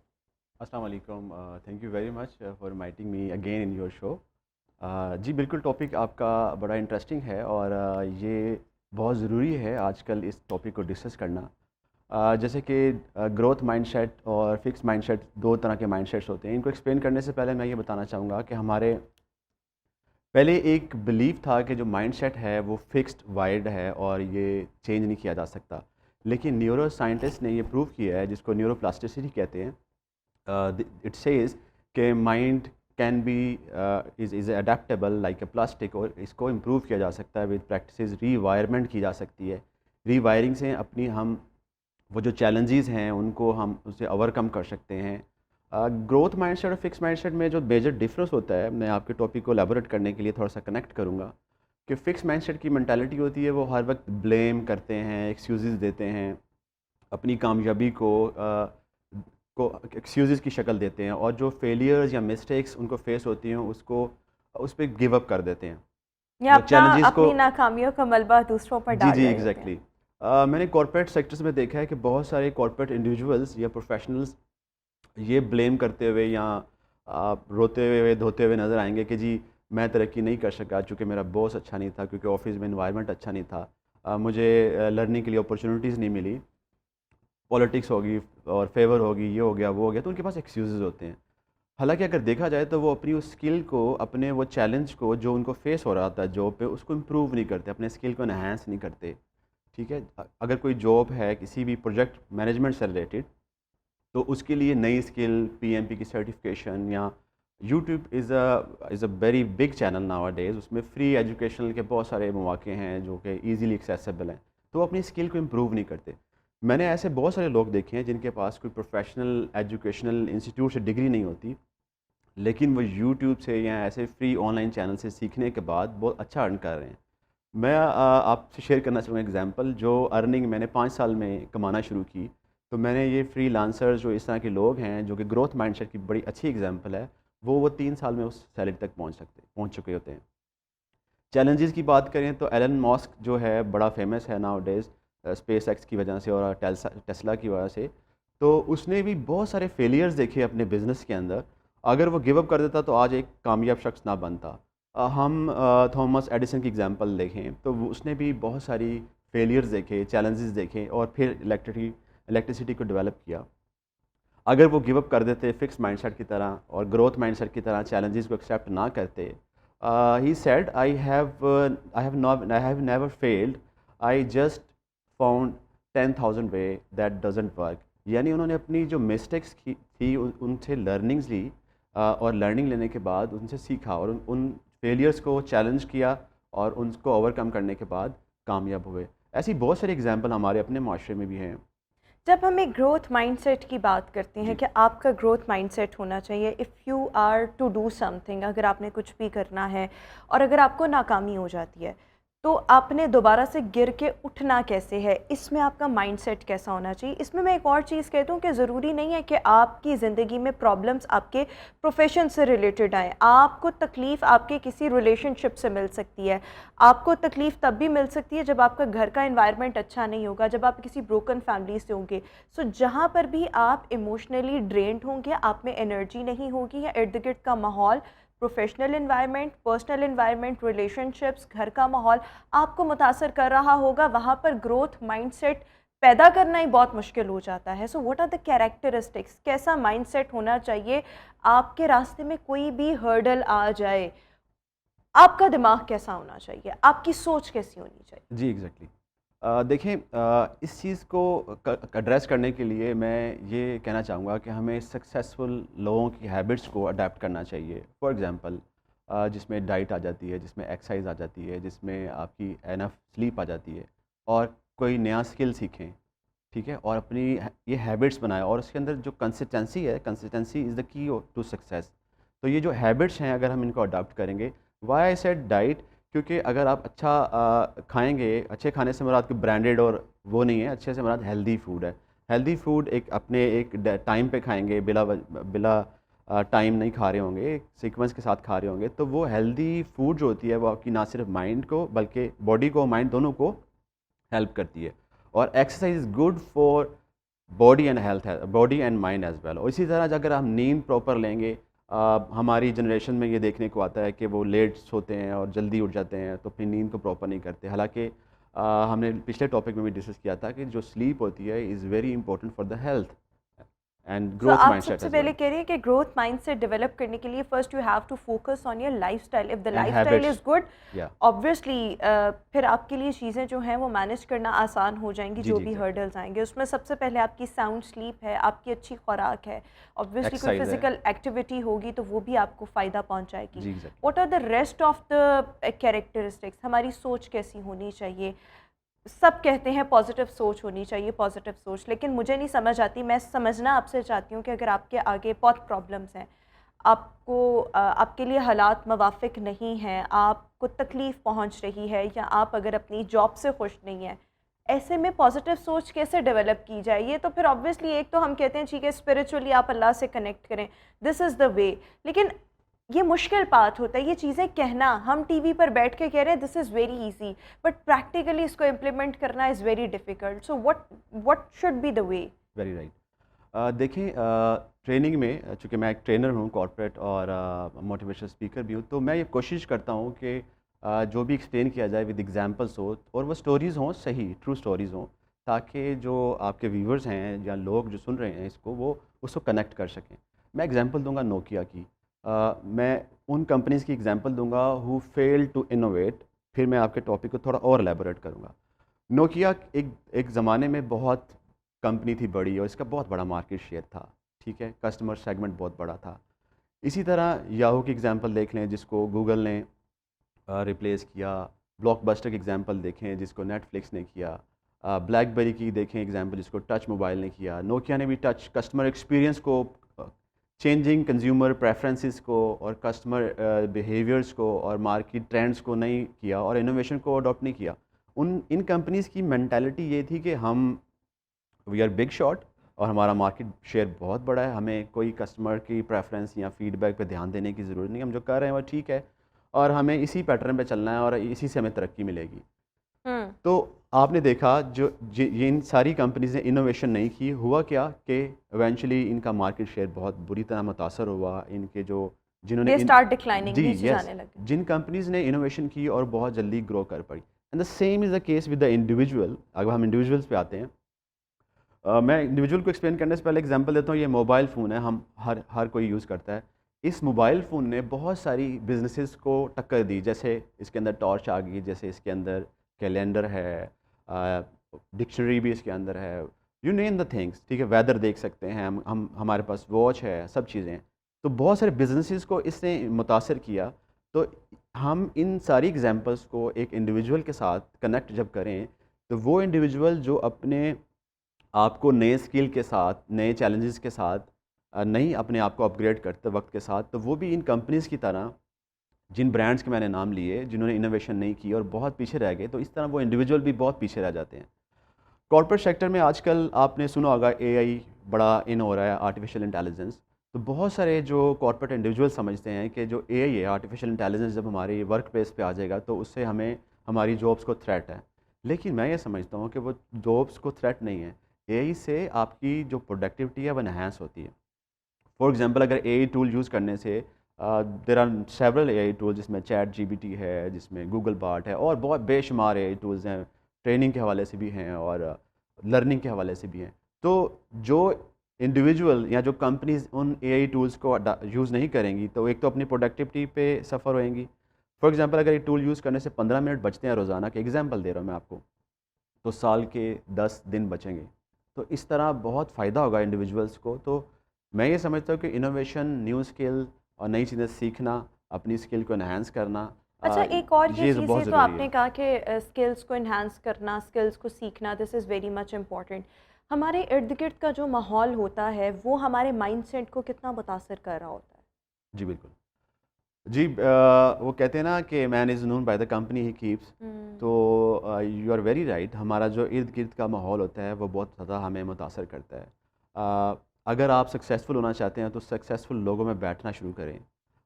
السلام علیکم, thank you very much for inviting me again in your show. جی بالکل, ٹاپک آپ کا بڑا انٹرسٹنگ ہے اور یہ بہت ضروری ہے آج کل اس ٹاپک کو ڈسکس کرنا. جیسے کہ گروتھ مائنڈ سیٹ اور فکس مائنڈ سیٹ 2 طرح کے مائنڈ سیٹس ہوتے ہیں. ان کو ایکسپلین کرنے سے پہلے میں یہ بتانا چاہوں گا کہ ہمارے پہلے ایک بلیف تھا کہ جو مائنڈ سیٹ ہے وہ فکسڈ وائرڈ ہے اور یہ چینج نہیں کیا جا سکتا. لیکن نیورو سائنٹسٹ نے یہ پروو کیا ہے, جس کو نیورو پلاسٹیسٹی کہتے ہیں. اٹ سیز کہ mind can be as adaptable like a plastic, اور اس کو امپروو کیا جا سکتا ہے ود پریکٹسز. ری وائرمنٹ کی جا سکتی ہے. ری وائرنگ سے اپنی ہم وہ جو چیلنجز ہیں ان کو ہم اسے اوور کم کر سکتے ہیں. گروتھ مائنڈ سیٹ اور فکس مائنڈ سیٹ میں جو میجر ڈفرینس ہوتا ہے, میں آپ کے ٹاپک کو ایلیبوریٹ کرنے کے لیے تھوڑا سا کنیکٹ کروں گا کہ فکس مائنڈ سیٹ کی مینٹیلٹی ہوتی ہے وہ ہر وقت بلیم کرتے ہیں, ایکسکیوزز دیتے ہیں, اپنی کامیابی کو ایکسکیوزز کی شکل دیتے ہیں, اور جو فیلیئرز یا مسٹیکس ان کو فیس ہوتی ہیں اس پہ گیو اپ کر دیتے ہیں, یا اپنی ناکامیوں کا ملبہ دوسروں پر ڈال دیتے ہیں. جی ایگزیکٹلی. میں نے کارپوریٹ سیکٹرز میں دیکھا ہے کہ بہت سارے کارپوریٹ انڈیویجولز یا پروفیشنلز یہ بلیم کرتے ہوئے یا روتے ہوئے دھوتے ہوئے نظر آئیں گے کہ جی میں ترقی نہیں کر سکا چونکہ میرا باس اچھا نہیں تھا, کیونکہ آفس میں انوائرمنٹ اچھا نہیں تھا, مجھے لرننگ کے لیے اپرچونیٹیز نہیں ملی, پولیٹکس ہوگی اور فیور ہوگی, یہ ہو گیا وہ ہو گیا, تو ان کے پاس ایکسکیوزز ہوتے ہیں. حالانکہ اگر دیکھا جائے تو وہ اپنی اس اسکل کو, اپنے وہ چیلنج کو جو ان کو فیس ہو رہا تھا جاب پہ, اس کو امپروو نہیں کرتے, اپنے اسکل کو انہینس نہیں کرتے. ٹھیک ہے, اگر کوئی جاب ہے کسی بھی پروجیکٹ مینجمنٹ سے ریلیٹڈ, تو اس کے لیے نئی اسکل, پی ایم پی کی سرٹیفکیشن, یا YouTube is a very big channel nowadays, اس میں فری ایجوکیشنل کے بہت سارے مواقع ہیں جو کہ ایزیلی ایکسیسیبل ہیں, تو وہ اپنی اسکل کو امپروو نہیں کرتے. میں نے ایسے بہت سارے لوگ دیکھے ہیں جن کے پاس کوئی پروفیشنل ایجوکیشنل انسٹیٹیوٹ سے ڈگری نہیں ہوتی, لیکن وہ یوٹیوب سے یا ایسے فری آن لائن چینل سے سیکھنے کے بعد بہت اچھا ارن کر رہے ہیں. میں آپ سے شیئر کرنا چاہوں گا ایگزامپل, جو ارننگ میں نے 5 سال میں کمانا شروع کی, تو میں نے یہ فری لانسر جو اس طرح کے لوگ ہیں جو کہ گروتھ مائنڈ سیٹ کی بڑی اچھی ایگزامپل ہے, وہ 3 سال میں اس سیلری تک پہنچ چکے ہوتے ہیں. چیلنجز کی بات کریں تو ایلن ماسک جو ہے بڑا فیمس ہے ناؤ ڈیز اسپیس ایکس کی وجہ سے اور ٹیسلا کی وجہ سے, تو اس نے بھی بہت سارے فیلیئرز دیکھے اپنے بزنس کے اندر. اگر وہ گیو اپ کر دیتا تو آج ایک کامیاب شخص نہ بنتا. ہم تھامس ایڈیسن کی ایگزامپل دیکھیں تو اس نے بھی بہت ساری فیلیئرز دیکھے, چیلنجز دیکھے, اور پھر الیکٹریسٹی کو ڈیولپ کیا. اگر وہ گیو اپ کر دیتے فکس مائنڈ سیٹ کی طرح اور گروتھ مائنڈ سیٹ کی طرح چیلنجز کو ایکسیپٹ نہ کرتے, he said I have never field, I just found 10,000 way that doesn't work. یعنی انہوں نے اپنی جو مسٹیکس تھی ان سے لرننگز لی, اور لرننگ لینے کے بعد ان سے سیکھا اور ان فیلیئرس کو چیلنج کیا اور ان کو اوور کم کرنے کے بعد کامیاب ہوئے. ایسی بہت ساری ایگزامپل ہمارے اپنے معاشرے میں بھی ہیں. جب ہم ایک گروتھ مائنڈ سیٹ کی بات کرتے ہیں کہ آپ کا گروتھ مائنڈ سیٹ ہونا چاہیے, if you are to do something, اگر آپ نے کچھ بھی کرنا ہے اور اگر آپ کو ناکامی ہو جاتی ہے تو آپ نے دوبارہ سے گر کے اٹھنا کیسے ہے, اس میں آپ کا مائنڈ سیٹ کیسا ہونا چاہیے. اس میں ایک اور چیز کہتا ہوں کہ ضروری نہیں ہے کہ آپ کی زندگی میں پرابلمس آپ کے پروفیشن سے ریلیٹڈ آئیں. آپ کو تکلیف آپ کے کسی ریلیشن شپ سے مل سکتی ہے, آپ کو تکلیف تب بھی مل سکتی ہے جب آپ کا گھر کا انوائرمنٹ اچھا نہیں ہوگا, جب آپ کسی بروکن فیملی سے ہوں گے. سو جہاں پر بھی آپ ایموشنلی ڈرینڈ ہوں گے, آپ میں انرجی نہیں ہوگی, یا ارد گرد کا ماحول, professional environment, personal environment, relation ships, گھر کا ماحول آپ کو متاثر کر رہا ہوگا, وہاں پر گروتھ مائنڈ سیٹ پیدا کرنا ہی بہت مشکل ہو جاتا ہے. So what are the characteristics, کیسا مائنڈ سیٹ ہونا چاہیے آپ کے راستے میں کوئی بھی ہرڈل آ جائے, آپ کا دماغ کیسا ہونا چاہیے, آپ کی سوچ کیسی ہونی چاہیے؟ جی ایگزیکٹلی. دیکھیں, اس چیز کو ایڈریس کرنے کے لیے میں یہ کہنا چاہوں گا کہ ہمیں سکسیزفل لوگوں کی ہیبٹس کو اڈیپٹ کرنا چاہیے. فار ایگزامپل, جس میں ڈائٹ آ جاتی ہے, جس میں ایکسرسائز آ جاتی ہے, جس میں آپ کی انف سلیپ آ جاتی ہے, اور کوئی نیا اسکل سیکھیں, ٹھیک ہے, اور اپنی یہ ہیبٹس بنائیں, اور اس کے اندر جو کنسسٹنسی ہے, کنسسٹنسی از دا کی ٹو سکسیز. تو یہ جو ہیبٹس ہیں اگر ہم ان کو اڈاپٹ کریں گے, وائی آئی سیڈ ڈائٹ, کیونکہ اگر آپ اچھا کھائیں گے, اچھے کھانے سے مراد کوئی برانڈیڈ اور وہ نہیں ہے, اچھے سے مراد ہیلدی فوڈ ہے. ہیلدی فوڈ ایک اپنے ایک ٹائم پہ کھائیں گے, بلا ٹائم نہیں کھا رہے ہوں گے, ایک سیکوینس کے ساتھ کھا رہے ہوں گے, تو وہ ہیلدی فوڈ جو ہوتی ہے وہ آپ کی نہ صرف مائنڈ کو بلکہ باڈی کو, مائنڈ دونوں کو ہیلپ کرتی ہے. اور exercise is good for body and health, body and mind as well. اور اسی طرح اگر ہم نیند پراپر لیں گے, ہماری جنریشن میں یہ دیکھنے کو آتا ہے کہ وہ لیٹ سوتے ہیں اور جلدی اٹھ جاتے ہیں, تو اپنی نیند کو پراپر نہیں کرتے. حالانکہ ہم نے پچھلے ٹاپک میں بھی ڈسکس کیا تھا کہ جو سلیپ ہوتی ہے is very important for the health and growth mindset. سب سے پہلے کہہ رہی ہیں کہ گروتھ مائنڈ سیٹ ڈیولپ کرنے کے لیے first you have to focus on your lifestyle. If the lifestyle is good, obviously پھر آپ کے لیے چیزیں جو ہیں وہ مینیج کرنا آسان ہو جائیں گی, جو بھی ہرڈلز آئیں گے. اس میں سب سے پہلے آپ کی ساؤنڈ سلیپ ہے, آپ کی اچھی خوراک ہے, آبویسلی کوئی فزیکل ایکٹیویٹی ہوگی تو وہ بھی آپ کو فائدہ پہنچائے گی. What are the rest of the characteristics, ہماری سوچ کیسی ہونی چاہیے. سب کہتے ہیں پازیٹیو سوچ ہونی چاہیے, پازیٹیو سوچ, لیکن مجھے نہیں سمجھ آتی. میں سمجھنا آپ سے چاہتی ہوں کہ اگر آپ کے آگے بہت پرابلمس ہیں, آپ کے لیے حالات موافق نہیں ہیں, آپ کو تکلیف پہنچ رہی ہے, یا آپ اگر اپنی جاب سے خوش نہیں ہیں, ایسے میں پازیٹیو سوچ کیسے ڈیولپ کی جائے؟ یہ تو پھر آبویسلی ایک تو ہم کہتے ہیں ٹھیک ہے اسپریچولی آپ اللہ سے کنیکٹ کریں, دس از دا وے, لیکن یہ مشکل بات ہوتا ہے یہ چیزیں کہنا. ہم ٹی وی پر بیٹھ کے کہہ رہے ہیں this is very easy, but practically اس کو امپلیمنٹ کرنا is very difficult. So what should be the way? Very right. دیکھیں ٹریننگ میں چونکہ میں ایک ٹرینر ہوں کارپوریٹ اور موٹیویشنل اسپیکر بھی ہوں، تو میں یہ کوشش کرتا ہوں کہ جو بھی ایکسپلین کیا جائے ود ایگزامپلس ہو اور وہ سٹوریز ہوں، صحیح ٹرو سٹوریز ہوں، تاکہ جو آپ کے ویورز ہیں یا لوگ جو سن رہے ہیں اس کو، وہ اس کو کنیکٹ کر سکیں. میں ایگزامپل دوں گا نوکیا کی. میں ان کمپنیز کی ایگزامپل دوں گا ہو فیل ٹو انوویٹ، پھر میں آپ کے ٹاپک کو تھوڑا اور ایلیبوریٹ کروں گا. نوکیا ایک زمانے میں بہت کمپنی تھی بڑی، اور اس کا بہت بڑا مارکیٹ شیئر تھا، ٹھیک ہے، کسٹمر سیگمنٹ بہت بڑا تھا. اسی طرح یاہو کی ایگزامپل دیکھ لیں جس کو گوگل نے ریپلیس کیا. بلاک بسٹر کی ایگزامپل دیکھیں جس کو نیٹ فلکس نے کیا. بلیک بیری کی دیکھیں ایگزامپل جس کو ٹچ موبائل نے کیا. نوکیا نے بھی ٹچ کسٹمر ایکسپیرینس کو، چینجنگ کنزیومر پریفرنسز کو اور کسٹمر بیہیویئرس کو اور مارکیٹ ٹرینڈس کو نہیں کیا اور انوویشن کو اڈاپٹ نہیں کیا. ان کمپنیز کی مینٹیلٹی یہ تھی کہ ہم وی آر بگ شاٹ اور ہمارا مارکیٹ شیئر بہت بڑا ہے، ہمیں کوئی کسٹمر کی پریفرنس یا فیڈ بیک پہ دھیان دینے کی ضرورت نہیں، ہم جو کر رہے ہیں وہ ٹھیک ہے اور ہمیں اسی پیٹرن پہ چلنا ہے اور اسی سے ہمیں ترقی ملے گی. تو آپ نے دیکھا یہ ان ساری کمپنیز نے انوویشن نہیں کی، ہوا کیا کہ ایونچولی ان کا مارکیٹ شیئر بہت بری طرح متاثر ہوا. ان کے جنہوں نے جن کمپنیز نے انوویشن کی اور بہت جلدی گرو کر پڑی. And the same is the case with the individual. اگر ہم انڈیویجولس پہ آتے ہیں، میں انڈیویجول کو ایکسپلین کرنے سے پہلے ایگزامپل دیتا ہوں. یہ موبائل فون ہے، ہم ہر کوئی یوز کرتا ہے. اس موبائل فون نے بہت ساری بزنسز کو ٹکر دی. جیسے اس کے اندر ٹارچ آ گئی، جیسے اس کے اندر کیلنڈر ہے، ڈکشنری بھی اس کے اندر ہے، یو نیم دا تھنگس، ٹھیک ہے. ویدر دیکھ سکتے ہیں ہمارے پاس واچ ہے، سب چیزیں ہیں. تو بہت سارے بزنسز کو اس نے متاثر کیا. تو ہم ان ساری ایگزامپلس کو ایک انڈیویجول کے ساتھ کنیکٹ جب کریں تو وہ انڈیویجول جو اپنے آپ کو نئے اسکل کے ساتھ، نئے چیلنجز کے ساتھ نہیں اپنے آپ کو اپ گریڈ کرتے وقت کے ساتھ، تو وہ بھی ان کمپنیز کی طرح جن برانڈس کے میں نے نام لیے جنہوں نے انوویشن نہیں کی اور بہت پیچھے رہ گئے، تو اس طرح وہ انڈیویجول بھی بہت پیچھے رہ جاتے ہیں. کارپوریٹ سیکٹر میں آج کل آپ نے سنا ہوگا اے آئی بڑا ان ہو رہا ہے، آرٹیفیشیل انٹیلیجنس. تو بہت سارے جو کارپوریٹ انڈیویجول سمجھتے ہیں کہ جو اے آئی ہے، آرٹیفیشیل انٹیلیجنس، جب ہماری ورک پلیس پہ آ جائے گا تو اس سے ہماری جابس کو تھریٹ ہے. لیکن میں یہ سمجھتا ہوں کہ وہ جابس کو تھریٹ نہیں ہے. اے آئی سے آپ کی جو پروڈکٹیوٹی ہے وہ انہینس ہوتی ہے. فار ایگزامپل اگر اے آئی ٹول یوز کرنے سے there are several A I tool, جس میں چیٹ جی بی ٹی ہے، جس میں گوگل بارٹ ہے، اور بہت بے شمار اے آئی ٹولز ہیں، ٹریننگ کے حوالے سے بھی ہیں اور لرننگ کے حوالے سے بھی ہیں. تو جو انڈیویجول یا جو کمپنیز ان اے آئی ٹولز کو یوز نہیں کریں گی تو ایک تو اپنی پروڈکٹیوٹی پہ سفر ہوئیں گی. فار ایگزامپل اگر یہ ٹول یوز کرنے سے 15 منٹ بچتے ہیں روزانہ کے، ایگزامپل دے رہا ہوں میں آپ کو، تو سال کے 10 دن بچیں گے. تو اس طرح بہت فائدہ ہوگا انڈیویجولس کو. تو میں یہ سمجھتا ہوں کہ انوویشن، نیو اسکل اور نئی چیزیں سیکھنا، اپنی اسکل کو انہینس کرنا. اچھا، ایک اور یہ چیز بہت تو آپ نے کہا کہ اسکلس کو انہینس کرنا، اسکلس کو سیکھنا، دس از ویری مچ امپورٹنٹ. ہمارے ارد گرد کا جو ماحول ہوتا ہے وہ ہمارے مائنڈ سیٹ کو کتنا متاثر کر رہا ہوتا ہے؟ جی بالکل. جی وہ کہتے ہیں نا کہ man is known by the company he keeps. تو یو آر ویری رائٹ. ہمارا جو ارد گرد کا ماحول ہوتا ہے وہ بہت زیادہ ہمیں متاثر کرتا ہے. اگر آپ سکسیزفل ہونا چاہتے ہیں تو سکسیزفل لوگوں میں بیٹھنا شروع کریں.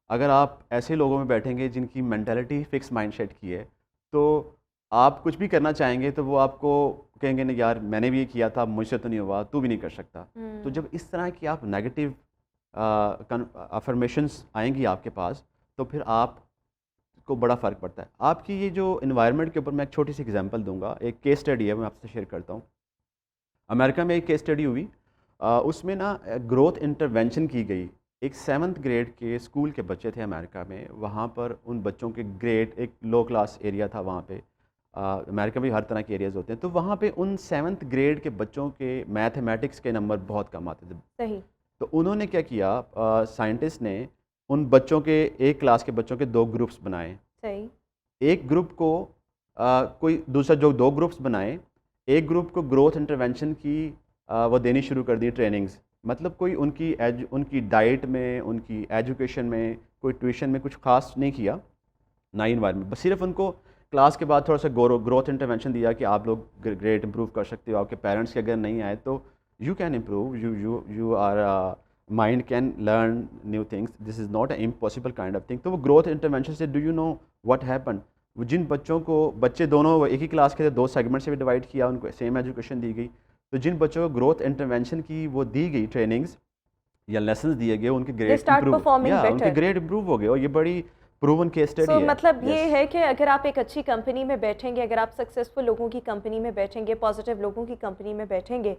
اگر آپ ایسے لوگوں میں بیٹھیں گے جن کی مینٹیلٹی فکس مائنڈ سیٹ کی ہے، تو آپ کچھ بھی کرنا چاہیں گے تو وہ آپ کو کہیں گے نہیں یار میں نے بھی یہ کیا تھا، مجھ سے تو نہیں ہوا، تو بھی نہیں کر سکتا. تو جب اس طرح کی آپ نیگیٹو افرمیشنس آئیں گی آپ کے پاس، تو پھر آپ کو بڑا فرق پڑتا ہے. آپ کی یہ جو انوائرمنٹ کے اوپر میں ایک چھوٹی سی ایگزامپل دوں گا. ایک کیس اسٹڈی ہے، میں آپ سے شیئر کرتا ہوں. امریکہ میں ایک کیس اسٹڈی ہوئی، اس میں نا گروتھ انٹرونشن کی گئی. ایک 7th گریڈ کے اسکول کے بچے تھے امریکہ میں. وہاں پر ان بچوں کے گریڈ، ایک لو کلاس ایریا تھا وہاں پہ. امریکہ میں ہر طرح کے ایریاز ہوتے ہیں. تو وہاں پہ ان 7th گریڈ کے بچوں کے میتھمیٹکس کے نمبر بہت کم آتے تھے. صحیح. تو انہوں نے کیا کیا، سائنٹسٹ نے ان بچوں کے، ایک کلاس کے بچوں کے 2 گروپس بنائے. صحیح. ایک گروپ کو کوئی دوسرا، جو 2 گروپس بنائے، ایک گروپ کو گروتھ انٹرونشن کی وہ دینی شروع کر دی ٹریننگز. مطلب کوئی ان کی ڈائٹ میں، ان کی ایجوکیشن میں، کوئی ٹیوشن میں کچھ خاص نہیں کیا، نہ ہی انوائرمنٹ، بس صرف ان کو کلاس کے بعد تھوڑا سا گروتھ انٹرونشن دیا کہ آپ لوگ گریڈ امپروو کر سکتے ہو. آپ کے پیرنٹس کے اگر نہیں آئے تو you can improve, your mind can learn new things, this is not a impossible kind of thing. تو وہ گروتھ انٹرونشن سے do you know what happen, جن بچوں کو، بچے دونوں ایک ہی کلاس کے تھے، 2 سیگمنٹ سے بھی ڈیوائڈ کیا، ان کو سیم ایجوکیشن دی گئی. تو جن بچوں کو گروتھ انٹرونشن کی وہ دی گئی ٹریننگز یا لیسنز دیے گئے ان کے گریڈ ان کے گریڈ امپروو ہو گئے, اور یہ بڑی پروون کیس اسٹڈی ہے. مطلب یہ ہے کہ اگر آپ ایک اچھی کمپنی میں بیٹھیں گے, اگر آپ سکسیزفل لوگوں کی کمپنی میں بیٹھیں گے, پازیٹیو لوگوں کی کمپنی میں بیٹھیں گے,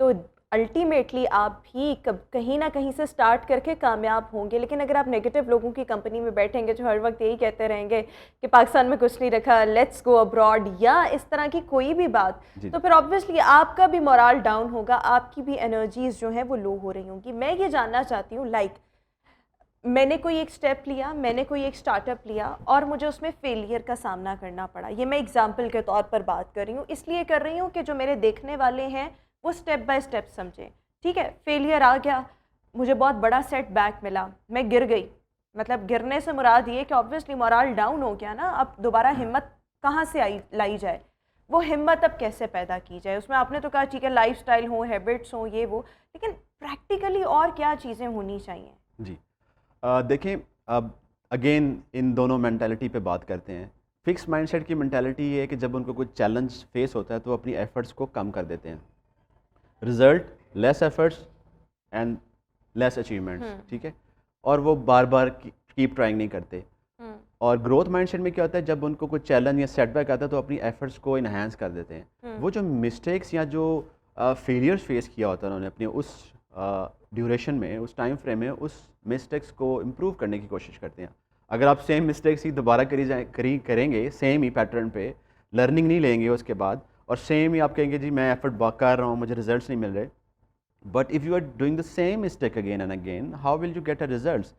تو الٹیمیٹلی آپ بھی کہیں نہ کہیں سے سٹارٹ کر کے کامیاب ہوں گے. لیکن اگر آپ نیگیٹو لوگوں کی کمپنی میں بیٹھیں گے جو ہر وقت یہی کہتے رہیں گے کہ پاکستان میں کچھ نہیں رکھا, لیٹس گو ابراڈ, یا اس طرح کی کوئی بھی بات, تو پھر آبویسلی آپ کا بھی مورال ڈاؤن ہوگا, آپ کی بھی انرجیز جو ہیں وہ لو ہو رہی ہوں گی. میں یہ جاننا چاہتی ہوں, میں نے کوئی ایک سٹیپ لیا, میں نے کوئی ایک سٹارٹ اپ لیا اور مجھے اس میں فیلئر کا سامنا کرنا پڑا. یہ میں اگزامپل کے طور پر بات کر رہی ہوں, اس لیے کر رہی ہوں کہ جو میرے دیکھنے والے ہیں وہ سٹیپ بائی سٹیپ سمجھیں. ٹھیک ہے, فیلئر آ گیا, مجھے بہت بڑا سیٹ بیک ملا, میں گر گئی. مطلب گرنے سے مراد یہ کہ آبویسلی مورال ڈاؤن ہو گیا نا. اب دوبارہ ہمت کہاں سے لائی جائے, وہ ہمت اب کیسے پیدا کی جائے. اس میں آپ نے تو کہا ٹھیک ہے لائف سٹائل ہوں, ہیبٹس ہوں, یہ وہ, لیکن پریکٹیکلی اور کیا چیزیں ہونی چاہیے؟ جی دیکھیں, اب اگین ان دونوں مینٹیلٹی پہ بات کرتے ہیں. فکس مائنڈ سیٹ کی مینٹیلٹی یہ ہے کہ جب ان کو کوئی چیلنج فیس ہوتا ہے تو اپنی ایفرٹس کو کم کر دیتے ہیں. Result less efforts and less achievements, ٹھیک ہے, اور وہ بار بار کیپ ٹرائنگ نہیں کرتے. اور گروتھ مائنڈ سیٹ میں کیا ہوتا ہے, جب ان کو کوئی چیلنج یا سیٹ بیک آتا ہے تو اپنی ایفرٹس کو انہینس کر دیتے ہیں. وہ جو مسٹیکس یا جو فیلیئرس فیس کیا ہوتا ہے انہوں نے اپنے اس ڈیوریشن میں, اس ٹائم فریم میں, اس مسٹیکس کو امپروو کرنے کی کوشش کرتے ہیں. اگر آپ سیم مسٹیکس ہی دوبارہ کریں گے سیم ہی پیٹرن پہ, لرننگ نہیں لیں گے اس کے بعد, اور سیم ہی آپ کہیں گے جی میں ایفرٹ کر رہا ہوں مجھے ریزلٹس نہیں مل رہے, but if you are doing the same mistake again and again, how will you get a results.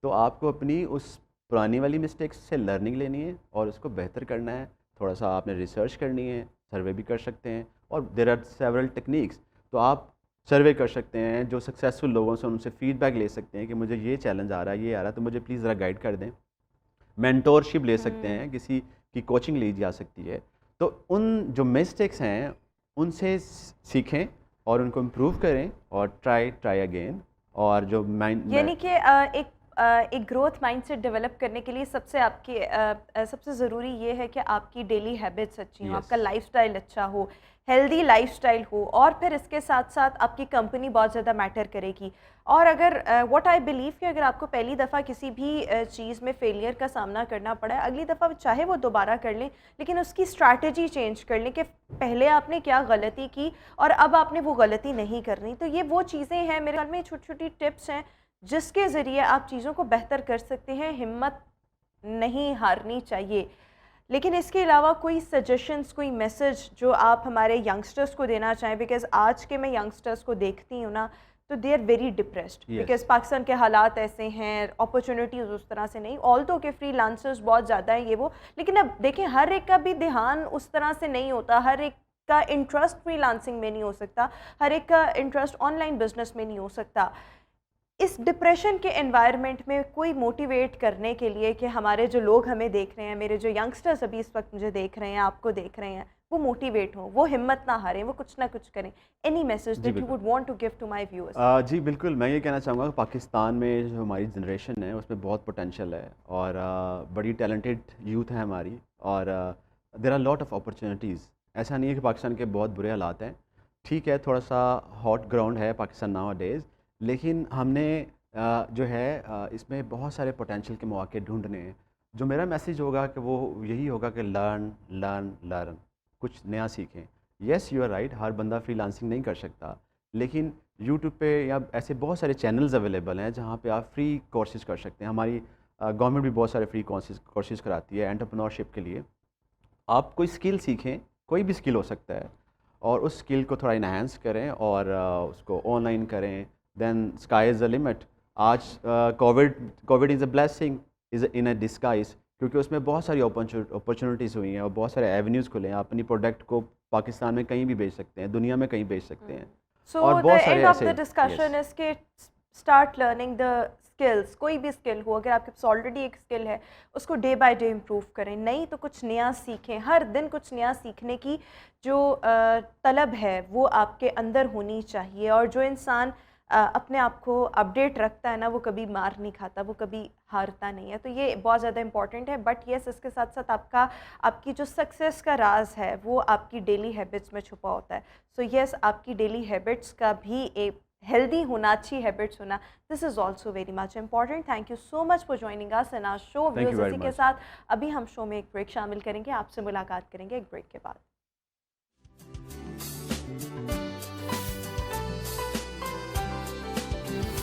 تو آپ کو اپنی اس پرانی والی مسٹیکس سے لرننگ لینی ہے اور اس کو بہتر کرنا ہے. تھوڑا سا آپ نے ریسرچ کرنی ہے, سروے بھی کر سکتے ہیں, اور دیر آر سیورل ٹیکنیکس. تو آپ سروے کر سکتے ہیں, جو سکسیزفل لوگوں سے ان سے فیڈ بیک لے سکتے ہیں کہ مجھے یہ چیلنج آ رہا ہے, یہ آ رہا ہے, تو مجھے پلیز ذرا گائڈ کر دیں. مینٹورشپ لے سکتے ہیں, کسی کی کوچنگ لی جا سکتی ہے. تو ان جو مسٹیکس ہیں ان سے سیکھیں اور ان کو امپروو کریں, اور ٹرائی اگین. اور جو یعنی کہ ایک گروتھ مائنڈ سیٹ ڈیولپ کرنے کے لیے سب سے ضروری یہ ہے کہ آپ کی ڈیلی ہیبٹس اچھی ہوں, آپ کا لائف سٹائل اچھا ہو, ہیلدی لائف سٹائل ہو, اور پھر اس کے ساتھ ساتھ آپ کی کمپنی بہت زیادہ میٹر کرے گی. اور اگر واٹ آئی بلیو کہ اگر آپ کو پہلی دفعہ کسی بھی چیز میں فیلئر کا سامنا کرنا پڑا ہے, اگلی دفعہ چاہے وہ دوبارہ کر لیں, لیکن اس کی اسٹریٹجی چینج کر لیں کہ پہلے آپ نے کیا غلطی کی اور اب آپ نے وہ غلطی نہیں کرنی. تو یہ وہ چیزیں ہیں میرے خیال میں, چھوٹی چھوٹی ٹپس ہیں جس کے ذریعے آپ چیزوں کو بہتر کر سکتے ہیں. ہمت نہیں ہارنی چاہیے. لیکن اس کے علاوہ کوئی سجیشنز, کوئی میسج جو آپ ہمارے ینگسٹرز کو دینا چاہیں, بیکاز آج کے میں ینگسٹرز کو دیکھتی ہوں نا, تو they are very depressed, because Pakistan کے حالات ایسے ہیں, اپرچونیٹیز اس طرح سے نہیں, آلدو کہ فری لانسرز بہت زیادہ ہیں یہ وہ, لیکن اب دیکھیں ہر ایک کا بھی دھیان اس طرح سے نہیں ہوتا, ہر ایک کا انٹرسٹ فری لانسنگ میں نہیں ہو سکتا, ہر ایک کا انٹرسٹ آن لائن بزنس میں نہیں ہو سکتا. اس ڈپریشن کے انوائرمنٹ میں کوئی موٹیویٹ کرنے کے لیے کہ ہمارے جو لوگ ہمیں دیکھ رہے ہیں, میرے جو ینگسٹرز ابھی اس وقت مجھے دیکھ رہے ہیں, آپ کو دیکھ رہے ہیں, وہ موٹیویٹ ہوں, وہ ہمت نہ ہاریں, وہ کچھ نہ کچھ کریں. Any message that you would want to give to my viewers? جی بالکل, میں یہ کہنا چاہوں گا کہ پاکستان میں جو ہماری جنریشن ہے اس میں بہت پوٹینشیل ہے, اور بڑی ٹیلنٹڈ یوتھ ہے ہماری, اور there are lot of opportunities. ایسا نہیں ہے کہ پاکستان کے بہت برے حالات ہیں, ٹھیک ہے تھوڑا سا ہاٹ گراؤنڈ ہے پاکستان ناؤ ڈیز, لیکن ہم نے جو ہے اس میں بہت سارے پوٹینشیل کے مواقع ڈھونڈنے ہیں. جو میرا میسیج ہوگا کہ وہ یہی ہوگا کہ لرن, کچھ نیا سیکھیں. یس یو آر رائٹ, ہر بندہ فری لانسنگ نہیں کر سکتا, لیکن یوٹیوب پہ یا ایسے بہت سارے چینلز اویلیبل ہیں جہاں پہ آپ فری کورسز کر سکتے ہیں. ہماری گورنمنٹ بھی بہت سارے فری کورسز کراتی ہے انٹرپرینورشپ کے لیے. آپ کوئی اسکل سیکھیں, کوئی بھی اسکل ہو سکتا ہے, اور اس اسکل کو تھوڑا انہینس کریں اور اس کو آن لائن کریں. دین اسکائی از اے لمٹ. آج Covid is a blessing is in a disguise, کیونکہ اس میں بہت ساری اپرچونیٹیز ہوئی ہیں اور بہت سارے ایونیوز کھلے ہیں. آپ اپنی پروڈکٹ کو پاکستان میں کہیں بھی بیچ سکتے ہیں, دنیا میں کہیں بیچ سکتے ہیں. سو the end of the discussion is کہ start learning the skills. کوئی بھی اسکل ہو, اگر آپ کے پاس آلریڈی ایک اسکل ہے اس کو ڈے بائی ڈے امپروو کریں, نہیں تو کچھ نیا سیکھیں. ہر دن کچھ نیا سیکھنے کی جو طلب ہے وہ آپ کے اندر ہونی چاہیے. اور جو انسان اپنے آپ کو اپڈیٹ رکھتا ہے نا، وہ کبھی مار نہیں کھاتا، وہ کبھی ہارتا نہیں ہے. تو یہ بہت زیادہ امپورٹنٹ ہے. بٹ یس، اس کے ساتھ ساتھ آپ کی جو سکسیس کا راز ہے وہ آپ کی ڈیلی ہیبٹس میں چھپا ہوتا ہے. سو یس، آپ کی ڈیلی ہیبٹس کا بھی ایک ہیلدی ہونا، اچھی ہیبٹس ہونا، this is also very much important. Thank you so much for joining us in our show. Thank you viewers, very اسی کے much. ساتھ ابھی ہم شو میں ایک بریک شامل کریں گے. آپ سے ملاقات کریں گے ایک بریک کے بعد.